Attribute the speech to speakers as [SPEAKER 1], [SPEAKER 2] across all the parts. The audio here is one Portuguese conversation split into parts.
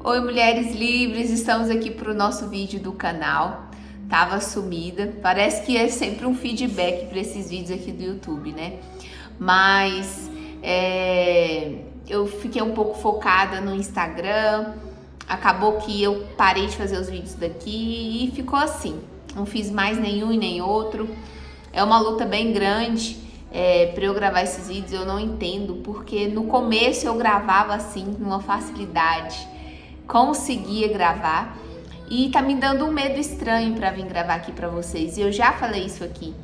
[SPEAKER 1] Oi, mulheres livres, estamos aqui para o nosso vídeo do canal. Tava sumida, parece que é sempre um feedback para esses vídeos aqui do YouTube, né? Mas eu fiquei um pouco focada no Instagram, acabou que eu parei de fazer os vídeos daqui e ficou assim. Não fiz mais nenhum e nem outro. É uma luta bem grande para eu gravar esses vídeos, eu não entendo, porque no começo eu gravava assim, com uma facilidade, conseguia gravar e tá me dando um medo estranho para vir gravar aqui para vocês. E eu já falei isso aqui.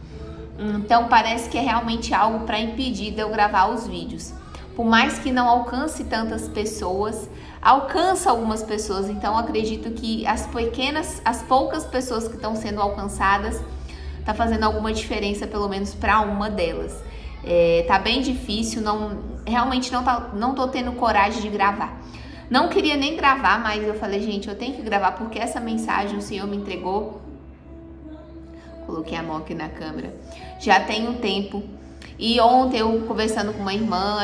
[SPEAKER 1] Então parece que é realmente algo para impedir de eu gravar os vídeos. Por mais que não alcance tantas pessoas, alcança algumas pessoas. Então acredito que as poucas pessoas que estão sendo alcançadas tá fazendo alguma diferença, pelo menos para uma delas. Tá bem difícil, realmente não tô tendo coragem de gravar. Não queria nem gravar, mas eu falei, gente, eu tenho que gravar porque essa mensagem o Senhor me entregou. Coloquei a mão aqui na câmera. Já tem um tempo. E ontem eu conversando com uma irmã,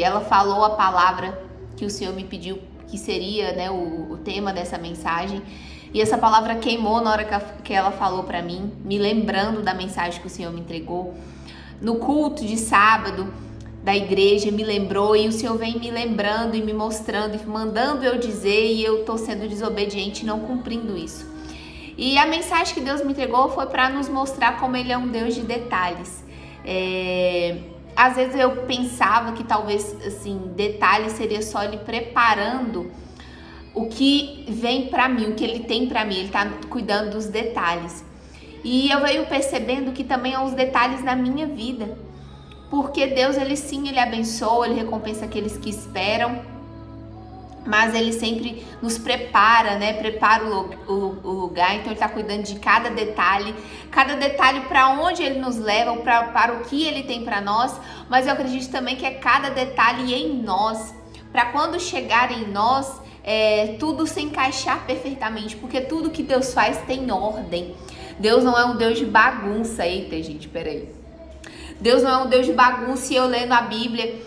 [SPEAKER 1] ela falou a palavra que o Senhor me pediu, que seria, né, o tema dessa mensagem. E essa palavra queimou na hora que ela falou para mim, me lembrando da mensagem que o Senhor me entregou. No culto de sábado da igreja, me lembrou, e o Senhor vem me lembrando e me mostrando e mandando eu dizer, e eu tô sendo desobediente e não cumprindo isso. E a mensagem que Deus me entregou foi para nos mostrar como Ele é um Deus de detalhes. Às vezes eu pensava que talvez, assim, detalhes seria só Ele preparando o que vem para mim, o que Ele tem para mim. Ele tá cuidando dos detalhes. E eu venho percebendo que também há os detalhes na minha vida. Porque Deus, Ele abençoa, Ele recompensa aqueles que esperam. Mas Ele sempre nos prepara, né? Prepara o lugar. Então Ele está cuidando de cada detalhe para onde Ele nos leva, para o que Ele tem para nós. Mas eu acredito também que é cada detalhe em nós, para quando chegar em nós, tudo se encaixar perfeitamente. Porque tudo que Deus faz tem ordem. Deus não é um Deus de bagunça. Eita, gente, peraí. Deus não é um Deus de bagunça. E eu lendo a Bíblia,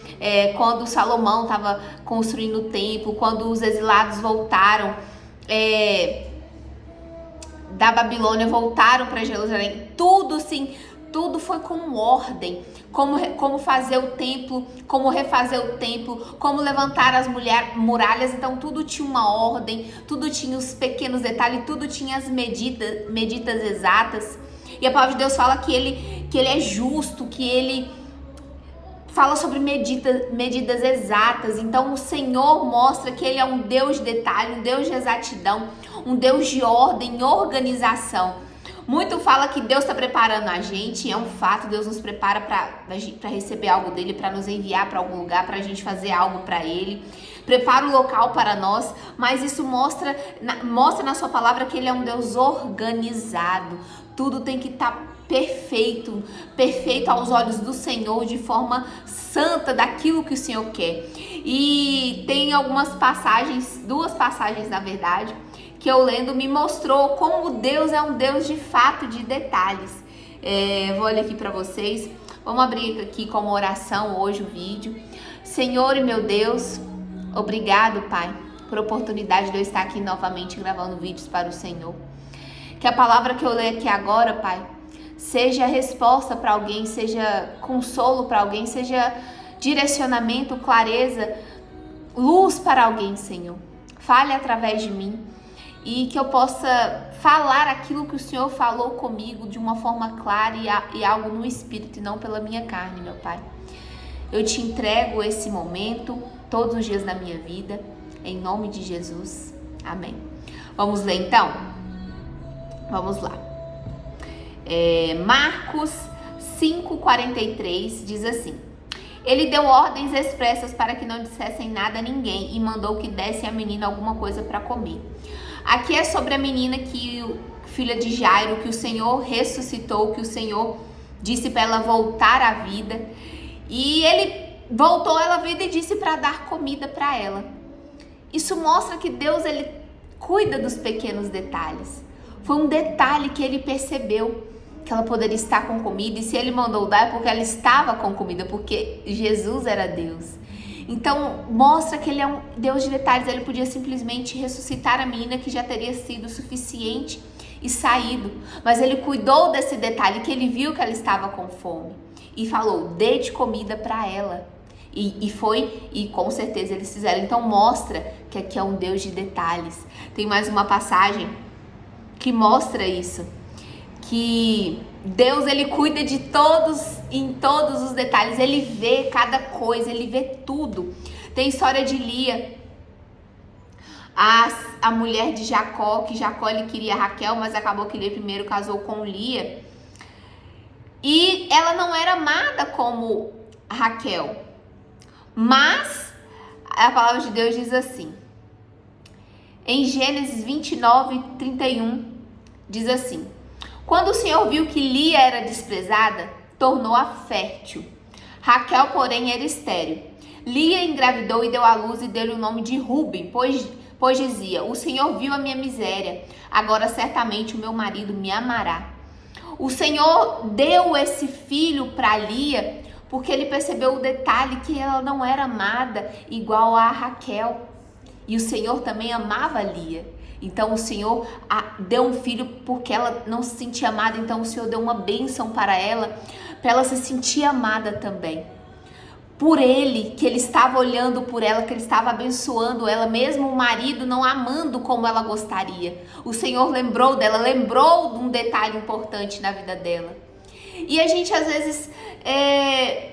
[SPEAKER 1] quando Salomão estava construindo o templo, quando os exilados voltaram da Babilônia, voltaram para Jerusalém, tudo foi com ordem. Como fazer o templo, como refazer o templo, como levantar as muralhas. Então tudo tinha uma ordem, tudo tinha os pequenos detalhes, tudo tinha as medidas exatas. E a palavra de Deus fala que ele é justo, que Ele fala sobre medidas exatas. Então o Senhor mostra que Ele é um Deus de detalhe, um Deus de exatidão, um Deus de ordem, organização. Muito fala que Deus está preparando a gente, é um fato. Deus nos prepara para receber algo dele, para nos enviar para algum lugar, para a gente fazer algo para Ele. Prepara o local para nós, mas isso mostra na sua palavra que Ele é um Deus organizado. Tudo tem que estar perfeito aos olhos do Senhor, de forma santa, daquilo que o Senhor quer. E tem algumas passagens, 2 passagens na verdade, que eu lendo me mostrou como Deus é um Deus de fato, de detalhes. Vou ler aqui para vocês. Vamos abrir aqui como oração hoje o vídeo. Senhor e meu Deus, obrigado, Pai, por a oportunidade de eu estar aqui novamente gravando vídeos para o Senhor. Que a palavra que eu leio aqui agora, Pai, seja resposta para alguém, seja consolo para alguém, seja direcionamento, clareza, luz para alguém, Senhor. Fale através de mim e que eu possa falar aquilo que o Senhor falou comigo de uma forma clara e algo no Espírito e não pela minha carne, meu Pai. Eu te entrego esse momento todos os dias da minha vida, em nome de Jesus. Amém. Vamos ler então? Vamos lá. Marcos 5:43 diz assim: Ele deu ordens expressas para que não dissessem nada a ninguém e mandou que dessem à menina alguma coisa para comer. Aqui é sobre a menina filha de Jairo, que o Senhor ressuscitou, que o Senhor disse para ela voltar à vida. E Ele voltou ela à vida e disse para dar comida para ela. Isso mostra que Deus, Ele cuida dos pequenos detalhes. Foi um detalhe que Ele percebeu, que ela poderia estar com comida, e se Ele mandou dar é porque ela estava com comida, porque Jesus era Deus. Então mostra que ele é um Deus de detalhes. Ele podia simplesmente ressuscitar a menina, que já teria sido suficiente, e saído, mas ele cuidou desse detalhe, que ele viu que ela estava com fome e falou: dê de comida para ela. E com certeza eles fizeram. Então mostra que aqui é um Deus de detalhes. Tem mais uma passagem que mostra isso, que Deus, ele cuida de todos, em todos os detalhes. Ele vê cada coisa, ele vê tudo. Tem história de Lia, a mulher de Jacó, que Jacó ele queria Raquel, mas acabou que Lia primeiro casou com Lia. E ela não era amada como Raquel. Mas a palavra de Deus diz assim, em Gênesis 29, 31, diz assim: quando o Senhor viu que Lia era desprezada, tornou-a fértil. Raquel, porém, era estéril. Lia engravidou e deu à luz e deu-lhe o nome de Ruben, pois dizia: o Senhor viu a minha miséria, agora certamente o meu marido me amará. O Senhor deu esse filho para Lia porque ele percebeu o detalhe que ela não era amada igual a Raquel. E o Senhor também amava Lia. Então o Senhor deu um filho porque ela não se sentia amada. Então o Senhor deu uma bênção para ela se sentir amada também. Por ele, que ele estava olhando por ela, que ele estava abençoando ela, mesmo o marido não amando como ela gostaria. O Senhor lembrou dela, lembrou de um detalhe importante na vida dela. E a gente às vezes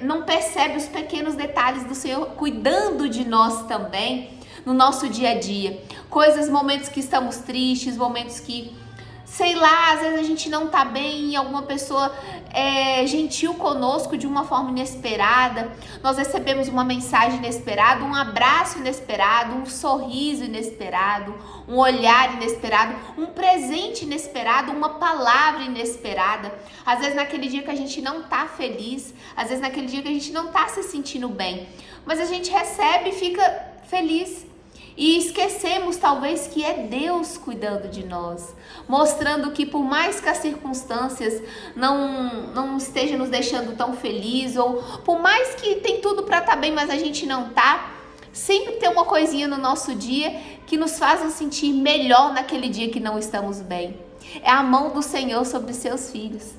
[SPEAKER 1] não percebe os pequenos detalhes do Senhor cuidando de nós também no nosso dia a dia. Coisas, momentos que estamos tristes, momentos que, sei lá, às vezes a gente não tá bem e alguma pessoa é gentil conosco de uma forma inesperada. Nós recebemos uma mensagem inesperada, um abraço inesperado, um sorriso inesperado, um olhar inesperado, um presente inesperado, uma palavra inesperada. Às vezes naquele dia que a gente não tá feliz, às vezes naquele dia que a gente não tá se sentindo bem, mas a gente recebe e fica feliz. E esquecemos talvez que é Deus cuidando de nós, mostrando que por mais que as circunstâncias não estejam nos deixando tão felizes, ou por mais que tem tudo para estar bem, mas a gente não tá, sempre tem uma coisinha no nosso dia que nos faz nos sentir melhor naquele dia que não estamos bem. É a mão do Senhor sobre seus filhos.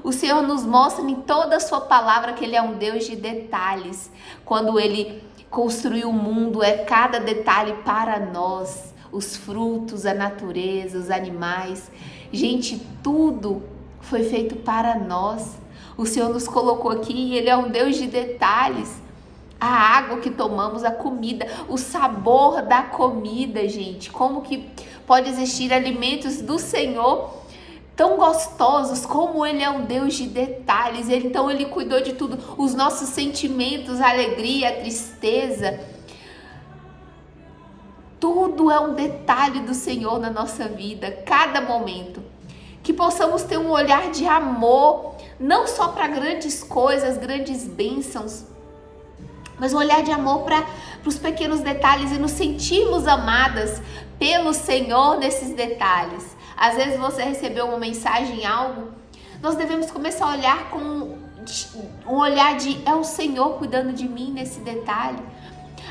[SPEAKER 1] O Senhor nos mostra em toda a sua palavra que Ele é um Deus de detalhes. Quando Ele construir o mundo, é cada detalhe para nós, os frutos, a natureza, os animais. Gente, tudo foi feito para nós. O Senhor nos colocou aqui e Ele é um Deus de detalhes. A água que tomamos, a comida, o sabor da comida, gente. Como que pode existir alimentos do Senhor tão gostosos, como Ele é um Deus de detalhes. Então Ele cuidou de tudo, os nossos sentimentos, a alegria, a tristeza, tudo é um detalhe do Senhor na nossa vida, cada momento. Que possamos ter um olhar de amor, não só para grandes coisas, grandes bênçãos, mas um olhar de amor para os pequenos detalhes e nos sentirmos amadas pelo Senhor nesses detalhes. Às vezes você recebeu uma mensagem, algo, nós devemos começar a olhar com um olhar de é o Senhor cuidando de mim nesse detalhe.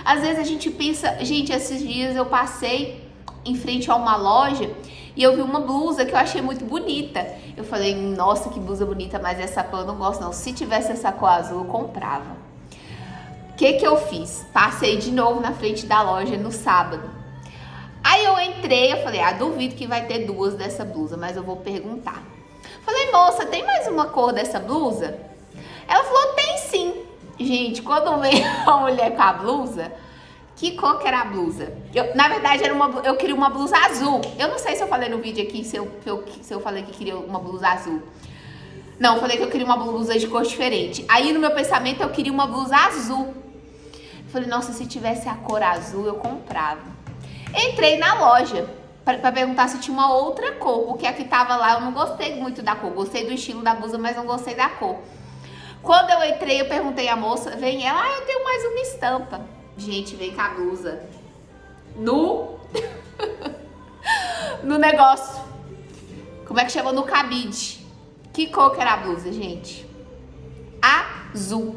[SPEAKER 1] Às vezes a gente pensa, gente, esses dias eu passei em frente a uma loja e eu vi uma blusa que eu achei muito bonita. Eu falei, nossa, que blusa bonita, mas essa cor eu não gosto não. Se tivesse essa cor azul, eu comprava. O que eu fiz? Passei de novo na frente da loja no sábado. Aí eu entrei, eu falei, duvido que vai ter duas dessa blusa, mas eu vou perguntar. Falei, moça, tem mais uma cor dessa blusa? Ela falou, tem sim. Gente, quando veio a mulher com a blusa, que cor que era a blusa? Na verdade, eu queria uma blusa azul. Eu não sei se eu falei no vídeo aqui, se eu falei que queria uma blusa azul. Não, eu falei que eu queria uma blusa de cor diferente. Aí no meu pensamento eu queria uma blusa azul. Eu falei, nossa, se tivesse a cor azul, eu comprava. Entrei na loja para perguntar se tinha uma outra cor, porque a que tava lá eu não gostei muito da cor. Gostei do estilo da blusa, mas não gostei da cor. Quando eu entrei, eu perguntei à moça, vem ela, eu tenho mais uma estampa. Gente, vem com a blusa no negócio. Como é que chama? No cabide. Que cor que era a blusa, gente? Azul.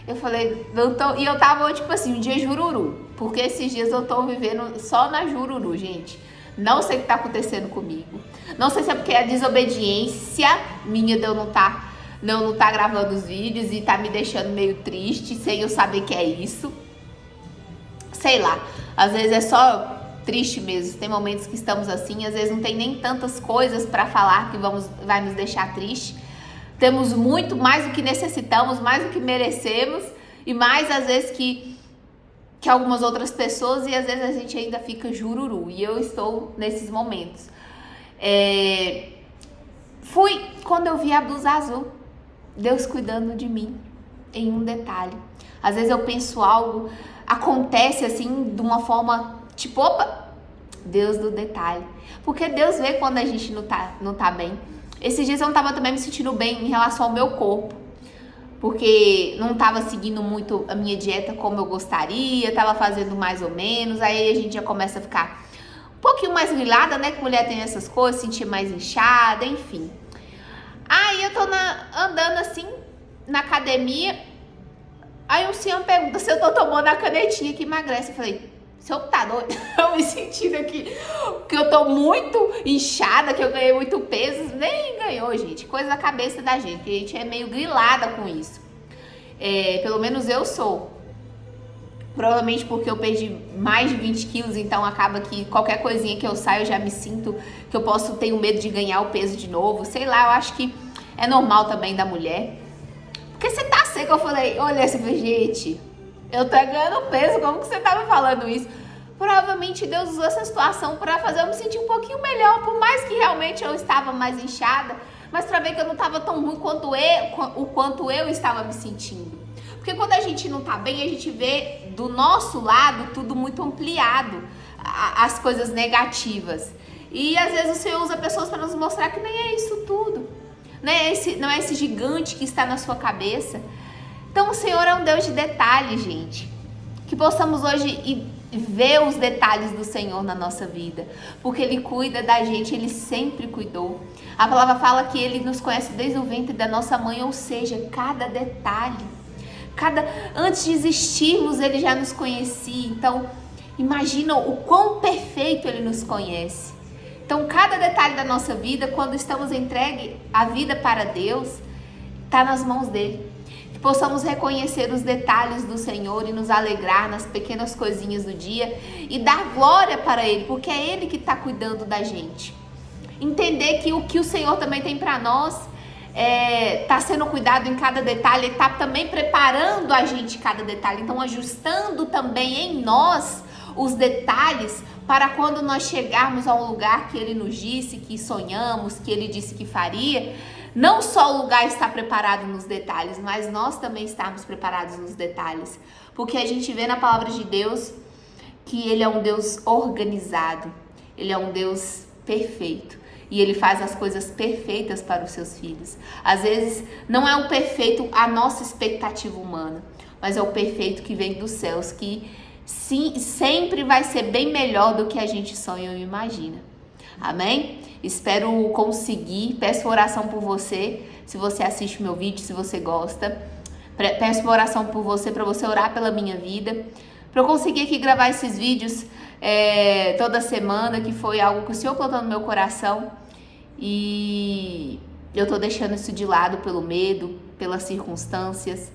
[SPEAKER 1] Eu falei, não tô... E eu tava, tipo assim, um dia jururu. Porque esses dias eu tô vivendo só na jururu, gente. Não sei o que tá acontecendo comigo. Não sei se é porque é a desobediência minha de eu não tá gravando os vídeos e tá me deixando meio triste, sem eu saber que é isso. Sei lá. Às vezes é só triste mesmo. Tem momentos que estamos assim, às vezes não tem nem tantas coisas pra falar que vai nos deixar triste. Temos muito mais do que necessitamos, mais do que merecemos e mais às vezes que algumas outras pessoas, e às vezes a gente ainda fica jururu, e eu estou nesses momentos. Fui quando eu vi a blusa azul, Deus cuidando de mim em um detalhe. Às vezes eu penso algo, acontece assim de uma forma tipo, opa, Deus do detalhe, porque Deus vê quando a gente não tá bem. Esses dias eu não tava também me sentindo bem em relação ao meu corpo, porque não tava seguindo muito a minha dieta como eu gostaria, tava fazendo mais ou menos, aí a gente já começa a ficar um pouquinho mais grilada, né, que mulher tem essas coisas, sentir mais inchada, enfim. Aí eu tô andando assim, na academia, aí o senhor me pergunta se eu tô tomando a canetinha que emagrece. Eu falei, o senhor tá doido? Eu me sentindo aqui, que eu tô muito inchada, que eu ganhei muito peso. Nem ganhou, gente. Coisa da cabeça da gente, que a gente é meio grilada com isso. Pelo menos eu sou. Provavelmente porque eu perdi mais de 20 quilos, então acaba que qualquer coisinha que eu saio, eu já me sinto que eu tenho medo de ganhar o peso de novo. Sei lá, eu acho que é normal também da mulher. Porque você tá seca, eu falei, olha essa, gente... Eu tô ganhando peso, como que você tá me falando isso? Provavelmente Deus usou essa situação para fazer eu me sentir um pouquinho melhor, por mais que realmente eu estava mais inchada, mas para ver que eu não estava tão ruim quanto eu estava me sentindo. Porque quando a gente não tá bem, a gente vê do nosso lado tudo muito ampliado, as coisas negativas. E às vezes o Senhor usa pessoas para nos mostrar que nem é isso tudo. Não é esse gigante que está na sua cabeça. Então o Senhor é um Deus de detalhes, gente. Que possamos hoje ver os detalhes do Senhor na nossa vida. Porque Ele cuida da gente, Ele sempre cuidou. A palavra fala que Ele nos conhece desde o ventre da nossa mãe, ou seja, cada detalhe. Antes de existirmos, Ele já nos conhecia. Então, imagina o quão perfeito Ele nos conhece. Então, cada detalhe da nossa vida, quando estamos entregue a vida para Deus, está nas mãos dEle. Que possamos reconhecer os detalhes do Senhor e nos alegrar nas pequenas coisinhas do dia e dar glória para Ele, porque é Ele que está cuidando da gente. Entender que o que o Senhor também tem para nós está sendo cuidado em cada detalhe, Ele está também preparando a gente em cada detalhe, então ajustando também em nós os detalhes para quando nós chegarmos a um lugar que Ele nos disse que sonhamos, que Ele disse que faria. Não só o lugar está preparado nos detalhes, mas nós também estamos preparados nos detalhes. Porque a gente vê na palavra de Deus que Ele é um Deus organizado, Ele é um Deus perfeito. E Ele faz as coisas perfeitas para os seus filhos. Às vezes não é o perfeito a nossa expectativa humana, mas é o perfeito que vem dos céus, que sim, sempre vai ser bem melhor do que a gente sonha ou imagina. Amém? Espero conseguir. Peço oração por você, se você assiste o meu vídeo, se você gosta. Peço uma oração por você, para você orar pela minha vida, para eu conseguir aqui gravar esses vídeos toda semana, que foi algo que o Senhor plantou no meu coração. E eu tô deixando isso de lado pelo medo, pelas circunstâncias,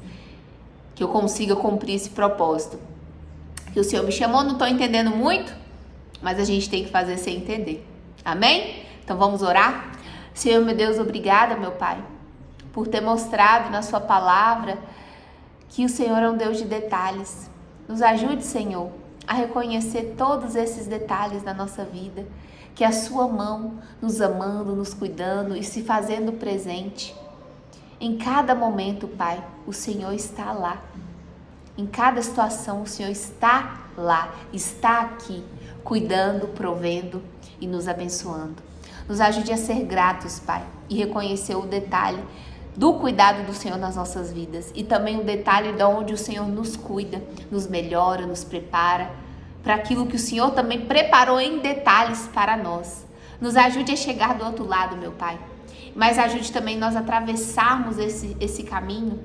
[SPEAKER 1] que eu consiga cumprir esse propósito. Que o Senhor me chamou, não tô entendendo muito, mas a gente tem que fazer sem entender. Amém? Então vamos orar? Senhor, meu Deus, obrigada, meu Pai, por ter mostrado na sua palavra que o Senhor é um Deus de detalhes. Nos ajude, Senhor, a reconhecer todos esses detalhes na nossa vida, que a sua mão nos amando, nos cuidando e se fazendo presente. Em cada momento, Pai, o Senhor está lá. Em cada situação, o Senhor está lá, está aqui, cuidando, provendo e nos abençoando. Nos ajude a ser gratos, Pai, e reconhecer o detalhe do cuidado do Senhor nas nossas vidas e também o detalhe de onde o Senhor nos cuida, nos melhora, nos prepara para aquilo que o Senhor também preparou em detalhes para nós. Nos ajude a chegar do outro lado, meu Pai, mas ajude também nós a atravessarmos esse caminho,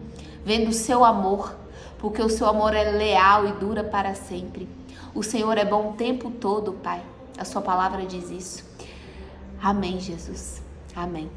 [SPEAKER 1] vendo o seu amor, porque o seu amor é leal e dura para sempre. O Senhor é bom o tempo todo, Pai. A sua palavra diz isso. Amém, Jesus. Amém.